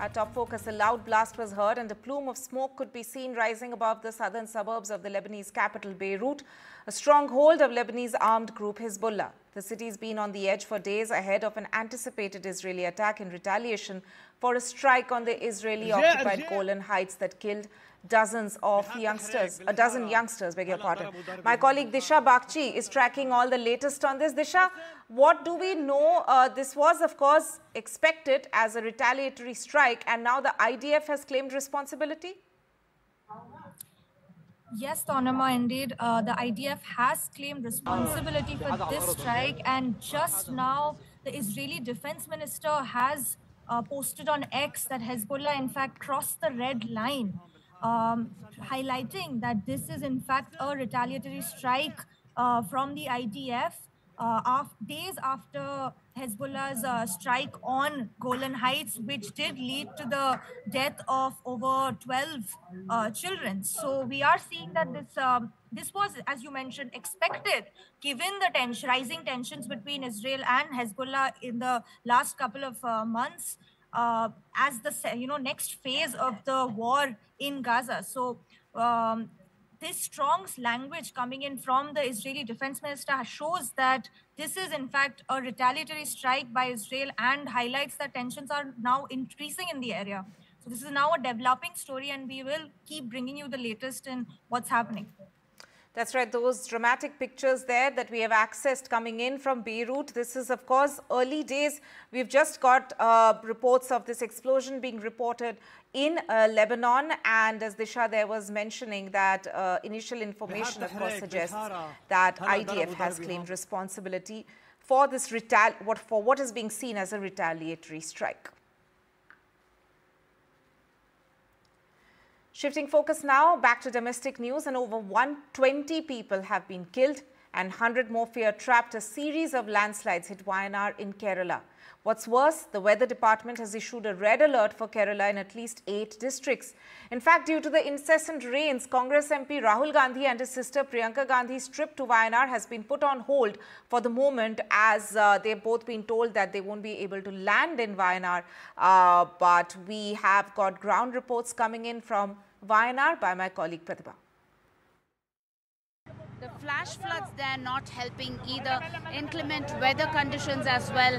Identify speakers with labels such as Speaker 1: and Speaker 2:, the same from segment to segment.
Speaker 1: Our top focus, a loud blast was heard and a plume of smoke could be seen rising above the southern suburbs of the Lebanese capital, Beirut, a stronghold of Lebanese armed group Hezbollah. The city's been on the edge for days ahead of an anticipated Israeli attack in retaliation for a strike on the Israeli-occupied Golan Heights that killed a dozen youngsters, beg your pardon. My colleague Disha Bakchi is tracking all the latest on this. Disha, what do we know? This was, of course, expected as a retaliatory strike, and now the IDF has claimed responsibility?
Speaker 2: Yes, Tanima, indeed. The IDF has claimed responsibility for this strike, and just now the Israeli defense minister has posted on X that Hezbollah, in fact, crossed the red line, highlighting that this is, in fact, a retaliatory strike from the IDF. Days after Hezbollah's strike on Golan Heights, which did lead to the death of over 12 children. So we are seeing that this was, as you mentioned, expected, given the rising tensions between Israel and Hezbollah in the last couple of months, as the next phase of the war in Gaza. So this strong language coming in from the Israeli defense minister shows that this is, in fact, a retaliatory strike by Israel and highlights that tensions are now increasing in the area. So this is now a developing story, and we will keep bringing you the latest in what's happening.
Speaker 1: That's right. Those dramatic pictures there that we have accessed coming in from Beirut. This is, of course, early days. We've just got reports of this explosion being reported in Lebanon. And as Disha there was mentioning, that initial information, of course, suggests that IDF has claimed responsibility for this what is being seen as a retaliatory strike. Shifting focus now back to domestic news, and over 120 people have been killed and 100 more fear trapped. A series of landslides hit Wayanad in Kerala. What's worse, the weather department has issued a red alert for Kerala in at least 8 districts. In fact, due to the incessant rains, Congress MP Rahul Gandhi and his sister Priyanka Gandhi's trip to Wayanad has been put on hold for the moment, as they've both been told that they won't be able to land in Wayanad. But we have got ground reports coming in from Wayanad by my colleague Pratibha.
Speaker 3: The flash floods, they're not helping either. Inclement weather conditions as well.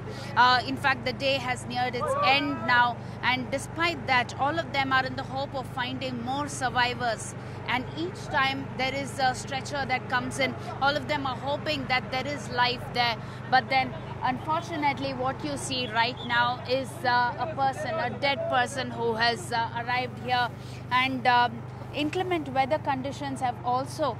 Speaker 3: In fact, the day has neared its end now, and despite that, all of them are in the hope of finding more survivors. And each time there is a stretcher that comes in, all of them are hoping that there is life there. But then, unfortunately, what you see right now is a dead person who has arrived here. And inclement weather conditions have also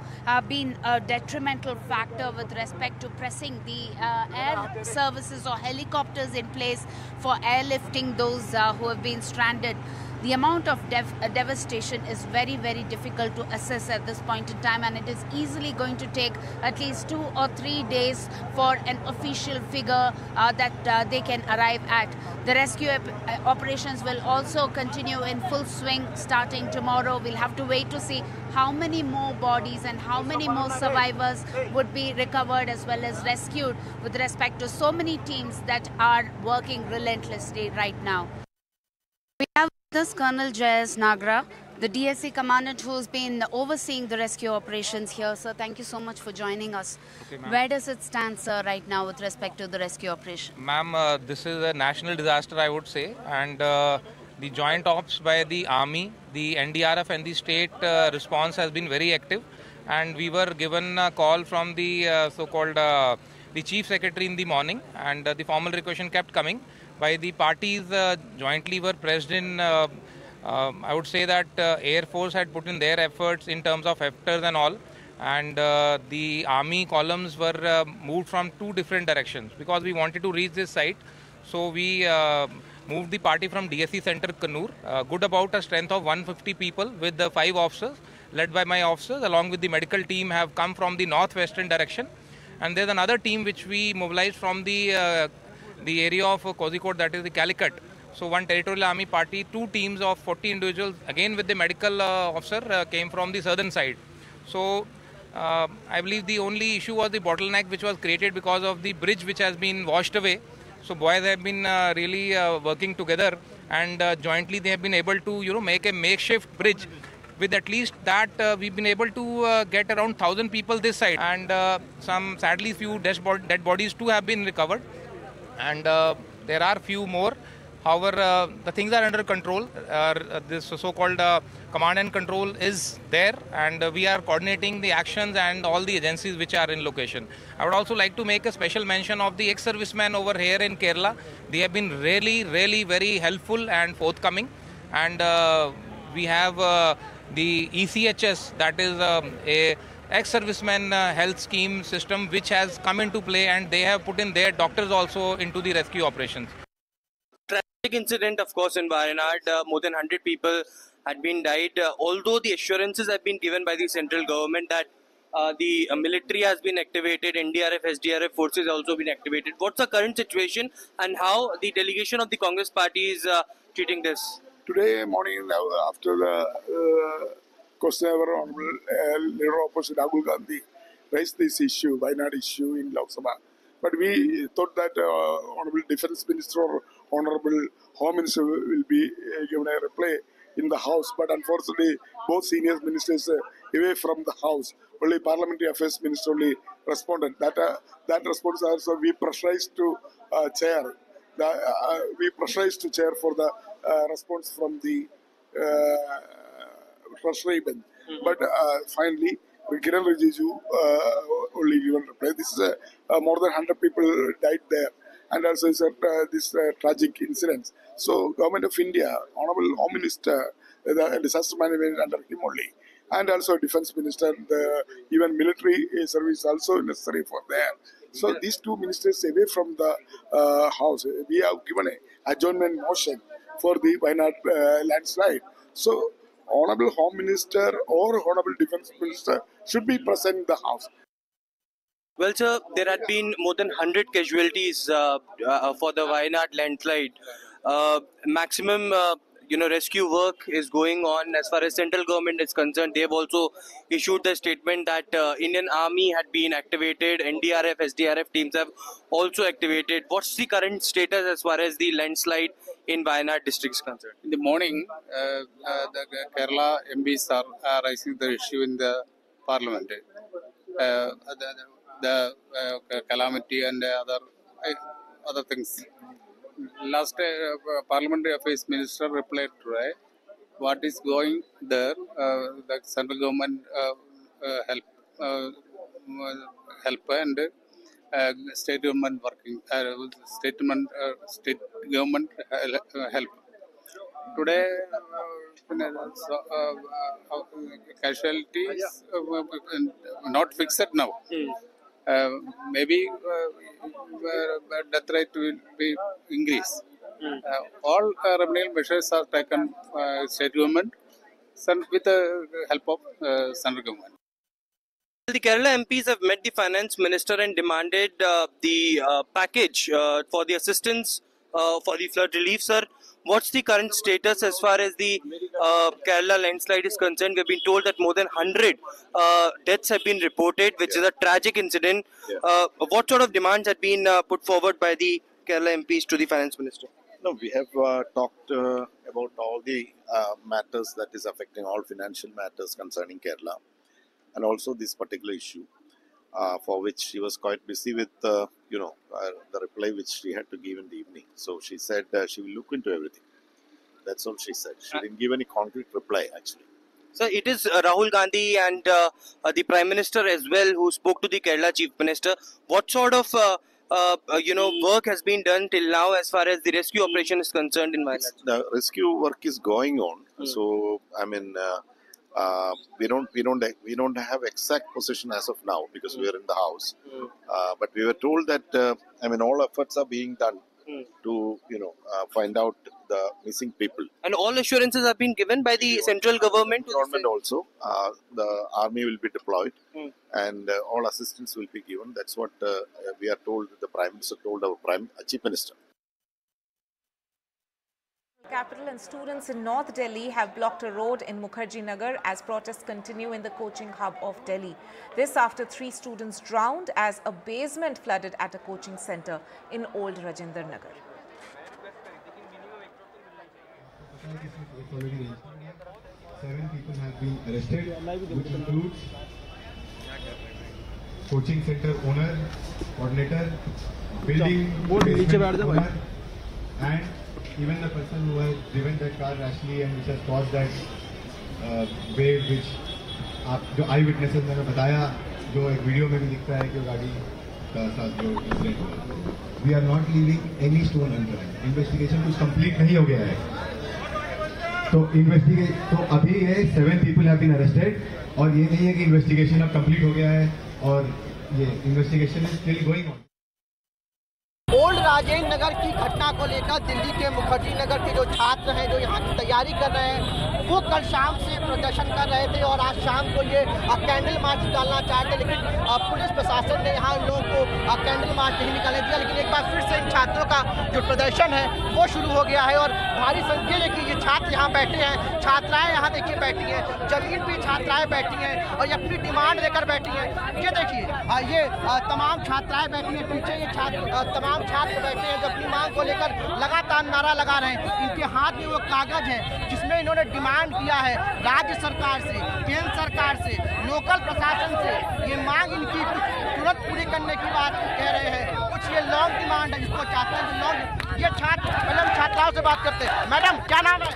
Speaker 3: been a detrimental factor with respect to pressing the air services or helicopters in place for airlifting those who have been stranded. The amount of devastation is very, very difficult to assess at this point in time, and it is easily going to take at least 2 or 3 days for an official figure that they can arrive at. The rescue operations will also continue in full swing starting tomorrow. We'll have to wait to see how many more bodies and how many more survivors would be recovered as well as rescued, with respect to so many teams that are working relentlessly right now. We have this Colonel Jayas Nagra, the DSC commandant who's been overseeing the rescue operations here. Sir, thank you so much for joining us. Okay, where does it stand, sir, right now with respect to the rescue operation?
Speaker 4: Ma'am, this is a national disaster, I would say, and the joint ops by the army, the NDRF and the state response has been very active, and we were given a call from the so-called the chief secretary in the morning, and the formal requisition kept coming by the parties jointly were pressed in. I would say that Air Force had put in their efforts in terms of hefters and all, and the army columns were moved from 2 different directions because we wanted to reach this site. So we moved the party from DSC Center Kannur, good about a strength of 150 people with 5 officers led by my officers, along with the medical team have come from the northwestern direction. And there's another team which we mobilized from the area of Kozhikode, that is the Calicut. So one territorial army party, 2 teams of 40 individuals, again with the medical officer, came from the southern side. So I believe the only issue was the bottleneck which was created because of the bridge which has been washed away. So boys have been really working together, and jointly they have been able to make a makeshift bridge. With at least that, we've been able to get around 1,000 people this side, and some sadly few dead bodies too have been recovered, and there are few more. However, the things are under control. This so-called command and control is there, and we are coordinating the actions and all the agencies which are in location. I would also like to make a special mention of the ex-servicemen over here in Kerala. They have been really, really very helpful and forthcoming, and we have the ECHS, that is a ex-servicemen health scheme system, which has come into play, and they have put in their doctors also into the rescue operations.
Speaker 5: Tragic incident, of course, in Wayanad. More than 100 people had been died. Although the assurances have been given by the central government that the military has been activated, NDRF, SDRF forces have also been activated. What's the current situation and how the delegation of the Congress party is treating this?
Speaker 6: Today morning, after the question, our Honorable Leader of Opposition Rahul Gandhi raised this issue, Wayanad issue in Lok Sabha. But we thought that Honorable Defence Minister or Honorable Home Minister will be given a reply in the House. But unfortunately, both senior ministers away from the House. Only Parliamentary Affairs Minister only responded. That response also we pressurized to chair. We pressurized to chair for the response from the Treasury bench. But finally, Kiran Rijiju only given reply. This is more than 100 people died there, and also this tragic incident. So, Government of India, Honorable Home Minister, the disaster management under him only, and also Defence Minister, even military service also necessary for there. So, these two ministers away from the House, we have given a adjournment motion for the Wayanad landslide. So, Honorable Home Minister or Honorable Defence Minister should be present in the House.
Speaker 5: Well, sir, there had been more than 100 casualties for the Wayanad landslide. Maximum, rescue work is going on. As far as central government is concerned, they have also issued the statement that Indian Army had been activated. NDRF, SDRF teams have also activated. What's the current status as far as the landslide in Wayanad district is concerned?
Speaker 7: In the morning, the Kerala MPs are raising the issue in the Parliament. The calamity and other things. Last Parliamentary Affairs Minister replied today, what is going there, the central government help and state government working, state government help. Today, casualties not fixed now. Maybe death rate will be increased. All remedial measures are taken state government with the help of central government.
Speaker 5: The Kerala MPs have met the finance minister and demanded the package for the assistance for the flood relief, sir. What's the current status as far as the Kerala landslide is concerned? We've been told that more than 100 deaths have been reported, which is a tragic incident. What sort of demands have been put forward by the Kerala MPs to the finance minister?
Speaker 8: No, we have talked about all the matters that is affecting all financial matters concerning Kerala, and also this particular issue, for which she was quite busy with, the reply which she had to give in the evening. So she said she will look into everything. That's all she said. She didn't give any concrete reply, actually.
Speaker 5: So it is Rahul Gandhi and the Prime Minister as well who spoke to the Kerala Chief Minister. What sort of work has been done till now as far as the rescue operation is concerned in Wayanad?
Speaker 8: The rescue work is going on. So I mean, we don't have exact position as of now because we are in the house. But we were told that all efforts are being done to find out the missing people.
Speaker 5: And all assurances have been given by the central government.
Speaker 8: Government also. The army will be deployed and all assistance will be given. That's what we are told. The Prime Minister told our Chief Minister.
Speaker 1: capital, and students in North Delhi have blocked a road in Mukherjee Nagar as protests continue in the coaching hub of Delhi. This after 3 students drowned as a basement flooded at a coaching center in Old Rajinder Nagar.
Speaker 9: 7 people have been arrested, which includes coaching center owner, coordinator, building owner, and even the person who has driven that car rashly and which has caused that wave, which जो आई witnesses ने बताया, जो एक video में भी दिखता है कि वो गाड़ी का साथ जो इंसिडेंट हुआ. We are not leaving any stone unturned. Investigation कुछ कंप्लीट नहीं हो गया है. तो अभी ये 7 पीपल हैव बीन अरेस्टेड, और ये नहीं है कि इन्वेस्टिगेशन अब कंप्लीट हो गया है और ये investigation is still going on.
Speaker 10: Old Rajendra Nagar की घटना को लेकर दिल्ली के मुखर्जी नगर के जो छात्र हैं, जो यहाँ की तैयारी कर रहे हैं, वो कल शाम से प्रदर्शन कर रहे थे और आज शाम को ये कैंडल मार्च निकालना चाहते, लेकिन पुलिस प्रशासन ने यहाँ इन लोगों को कैंडल मार्च नहीं निकालने दिया. लेकिन एक बार फिर से इन छात्रों का जो प्रदर्शन है वो शुरू हो गया है और भारी संख्या देखिए ये छात्र यहाँ बैठे हैं, छात्राएं यहाँ देखिए बैठी हैं, जमीन पे छात्राएं बैठी हैं और ये अपनी डिमांड लेकर बैठी हैं. ये देखिए ये तमाम छात्राएं बैठी हैं, पीछे ये तमाम छात्र बैठे हैं जो अपनी मांग को लेकर लगातार नारा लगा रहे हैं. इनके हाथ में वो कागज है जिसमें इन्होंने डिमांड किया है राज्य सरकार से, केंद्र सरकार से, लोकल प्रशासन से. ये मांग इनकी तुरंत पूरी करने की बात कह रहे हैं. कुछ ये लॉन्ग डिमांड है जिसको चाहते हैं लॉन्ग. ये छात्र, पहले हम छात्राओं से बात करते हैं. मैडम क्या नाम है?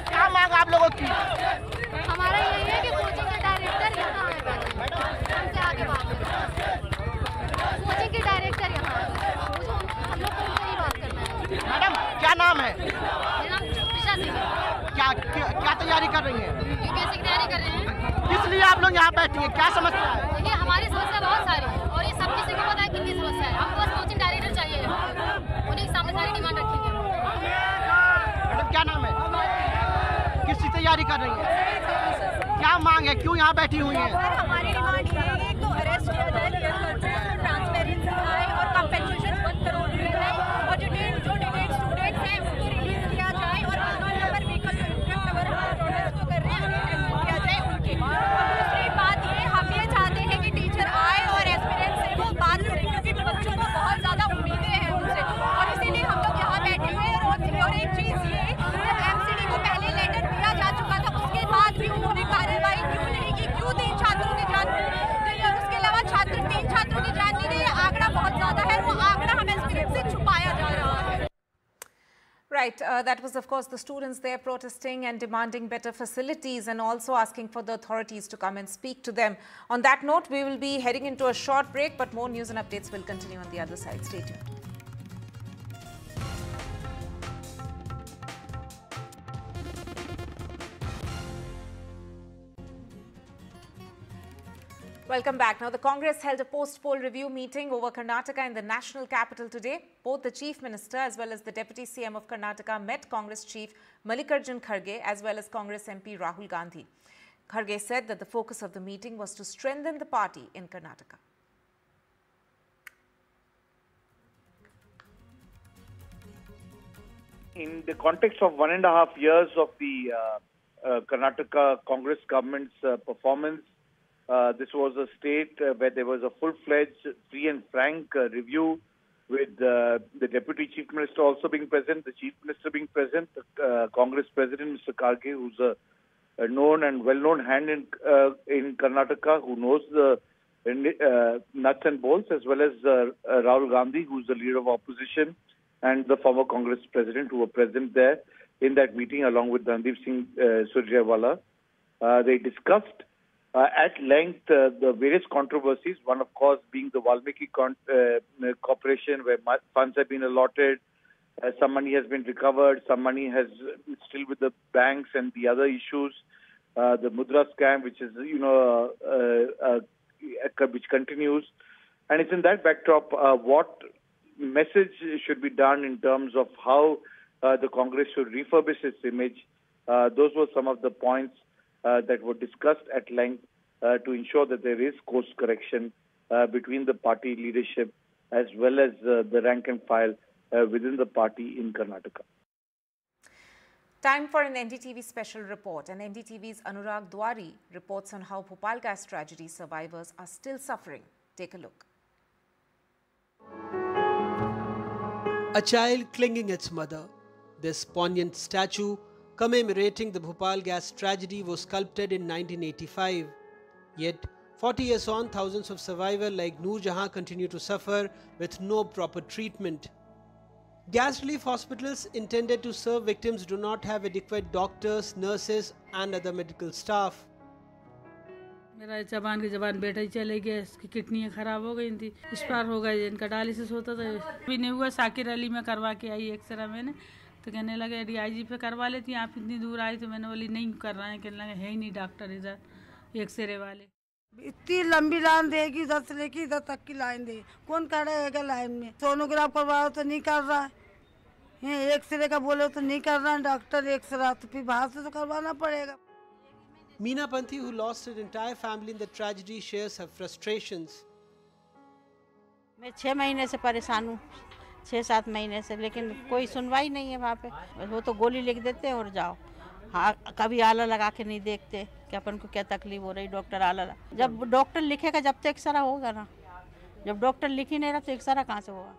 Speaker 10: क्या मांग आप लोगों की?
Speaker 11: हमारा यही है कि कोचिंग के डायरेक्टर यहाँ है. हमसे आगे बात कोचिंग के डायरेक्टर यहाँ हम लोग को यही बात करना है.
Speaker 10: मैडम क्या नाम है?
Speaker 11: मेरा नाम ऋषा सिंह है.
Speaker 10: क्या तैयारी कर रही हैं?
Speaker 11: यूपीएससी की तैयारी कर रहे हैं.
Speaker 10: किस लिए आप लोग यहाँ बैठी हैं? क्या समस्या है?
Speaker 11: देखिए हमारी समस्या बहुत सारी है और ये सब किसी को पता है कितनी समस्या है. हमको बस कोचिंग डायरेक्टर चाहिए, उन्हीं के सामने सारी डिमांड रखेंगे.
Speaker 10: मैडम क्या नाम है? किस की तैयारी कर रही है? क्या मांग है, क्यों यहाँ बैठी हुई है?
Speaker 2: हमारी डिमांड ये है तो अरेस्ट किया जाए, ट्रांसपेरेंसी आए और कंपेंसेशन 1 करोड़ रुपए और जो डिटेन स्टूडेंट्स हैं उनको रिलीज किया जाए और नंबर व्हीकल जो इम्प्रेक्ट अगर प्रोटेस्ट को कर रहे हैं किया जाए उनके. और दूसरी बात ये हम ये चाहते हैं कि टीचर आए और एस्पिरेंट से वो बात करें क्योंकि बच्चों को बहुत ज़्यादा उम्मीदें हैं उनसे और इसीलिए हम लोग यहाँ बैठे हुए हैं. और एक चीज़ ये MCD को पहले लेटर दिया जा चुका था, उसके बाद भी उन्होंने कार्रवाई क्यों नहीं की, क्यों 3 छात्रों की जान गई और उसके अलावा 3 छात्रों की जान नहीं गई. आंकड़ा बहुत ज्यादा है, वो आंकड़ा हमें स्क्रिप्ट से छुपाया जा रहा है.
Speaker 1: Right, that was of course the students there protesting and demanding better facilities and also asking for the authorities to come and speak to them. On that note, we will be heading into a short break, but more news and updates will continue on the other side. Stay tuned. Welcome back. Now, the Congress held a post-poll review meeting over Karnataka in the national capital today. Both the Chief Minister as well as the Deputy CM of Karnataka met Congress Chief Mallikarjun Kharge as well as Congress MP Rahul Gandhi. Kharge said that the focus of the meeting was to strengthen the party in Karnataka.
Speaker 12: In the context of 1.5 years of the Karnataka Congress government's performance, this was a state where there was a full-fledged, free and frank review with the Deputy Chief Minister also being present, the Chief Minister being present, the Congress President, Mr. Kharge, who's a known and well-known hand in Karnataka, who knows the nuts and bolts, as well as Rahul Gandhi, who's the leader of opposition, and the former Congress President, who were present there in that meeting along with Randeep Singh Surjewala. They discussed at length the various controversies, one of course being the Valmiki Corporation, where funds have been allotted, some money has been recovered, some money has still with the banks, and the other issues, the Mudra scam, which is, which continues. And it's in that backdrop, what message should be done in terms of how the Congress should refurbish its image. Those were some of the points that were discussed at length to ensure that there is course correction between the party leadership as well as the rank and file within the party in Karnataka.
Speaker 1: Time for an NDTV special report. And NDTV's Anurag Dwari reports on how Bhopal gas tragedy survivors are still suffering. Take a look.
Speaker 13: A child clinging its mother. This poignant statue commemorating the Bhopal gas tragedy was sculpted in 1985. Yet, 40 years on, thousands of survivors like Noor Jahan continue to suffer with no proper treatment. Gas relief hospitals intended to serve victims do not have adequate doctors, nurses and other medical staff.
Speaker 14: मेरा जबान की जबान बेटा ही चले गया, इसकी kidney खराब हो गई थी, एक्सपायर हो गई, इनका डायलिसिस होता था, अभी नहीं हुआ। साकिर अली में करवा के आई एक्सरे मैंने, तो कहने लगे DIG पे करवा लेती, आप इतनी दूर आई, तो मैंने बोली नहीं कर रहे हैं, कहने लगे है ही नहीं डॉक्टर इधर एक्सरे वाले।
Speaker 15: इतनी लंबी लाइन देगी, इधर से लेके इधर तक की लाइन देगी, कौन खड़ा रहेगा लाइन में? सोनोग्राफ करवाओ तो नहीं कर रहा है, एक्सरे का बोले तो नहीं कर रहा है डॉक्टर एक्सरे, तो फिर बाहर से तो करवाना पड़ेगा।
Speaker 13: Meena Panthi, who lost her entire family in the tragedy, shares her frustrations.
Speaker 16: मैं 6 महीने से परेशान हूँ, 6-7 महीने से, लेकिन कोई सुनवाई नहीं है वहाँ पे। वो तो गोली लिख देते हैं और जाओ। हाँ, कभी आला लगा के नहीं देखते कि अपन को क्या तकलीफ हो रही। डॉक्टर आला जब डॉक्टर लिखेगा जब तक एक्सरा होगा ना, जब डॉक्टर लिख ही नहीं रहा तो एक्सरा कहाँ से होगा?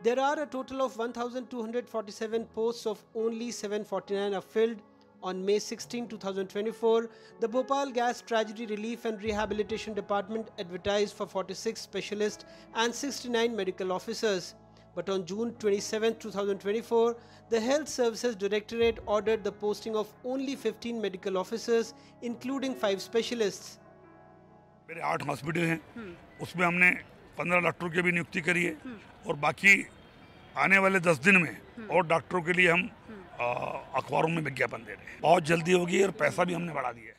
Speaker 13: There are a total of 1,247 posts, of only 749 are filled. On May 16, 2024, the Bhopal Gas Tragedy Relief and Rehabilitation Department advertised for 46 specialists and 69 medical officers. But on June 27, 2024, the Health Services Directorate ordered the posting of only 15 medical officers, including 5 specialists.
Speaker 17: मेरे 8 hospital हैं, उसमें हमने 15 डॉक्टरों की भी नियुक्ति करी है और बाकी आने वाले 10 दिन में और डॉक्टरों के लिए हम अखबारों में विज्ञापन दे रहे हैं। बहुत जल्दी होगी और पैसा भी हमने बढ़ा दिया है।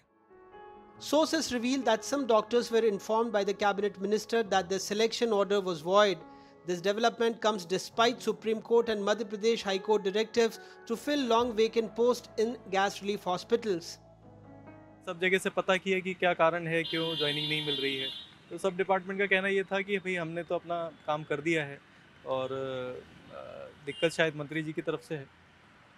Speaker 13: Sources reveal that some doctors were informed by the cabinet minister that their selection order was void. This development comes despite Supreme Court and Madhya Pradesh High Court directives to fill long vacant posts in gas relief hospitals.
Speaker 18: सब जगह से पता किया कि क्या कारण है, क्यों ज्वाइनिंग नहीं मिल रही है, तो सब डिपार्टमेंट का कहना ये था कि भाई हमने तो अपना काम कर दिया है और दिक्कत शायद मंत्री जी की तरफ से है।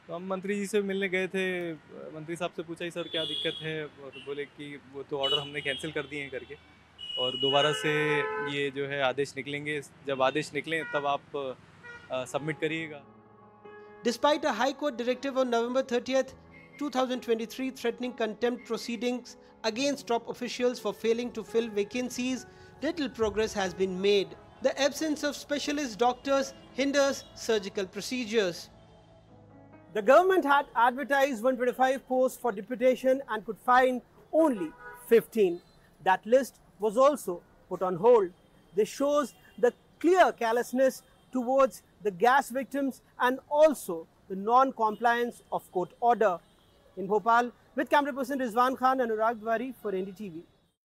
Speaker 18: तो हम मंत्री जी से मिलने गए थे, मंत्री साहब से पूछा ही सर क्या दिक्कत है, और बोले कि वो तो ऑर्डर हमने कैंसिल कर दिए हैं करके, और दोबारा से ये जो है आदेश निकलेंगे, जब आदेश निकलें तब आप सबमिट करिएगा।
Speaker 13: Despite a High Court directive on November 30th, 2023 threatening contempt proceedings against top officials for failing to fill vacancies, little progress has been made. The absence of specialist doctors hinders surgical procedures. The government had advertised 125 posts for deputation and could find only 15. That list was also put on hold. This shows the clear callousness towards the gas victims and also the non-compliance of court order. In Bhopal, with camera person Rizwan Khan and Anurag Dwari for NDTV.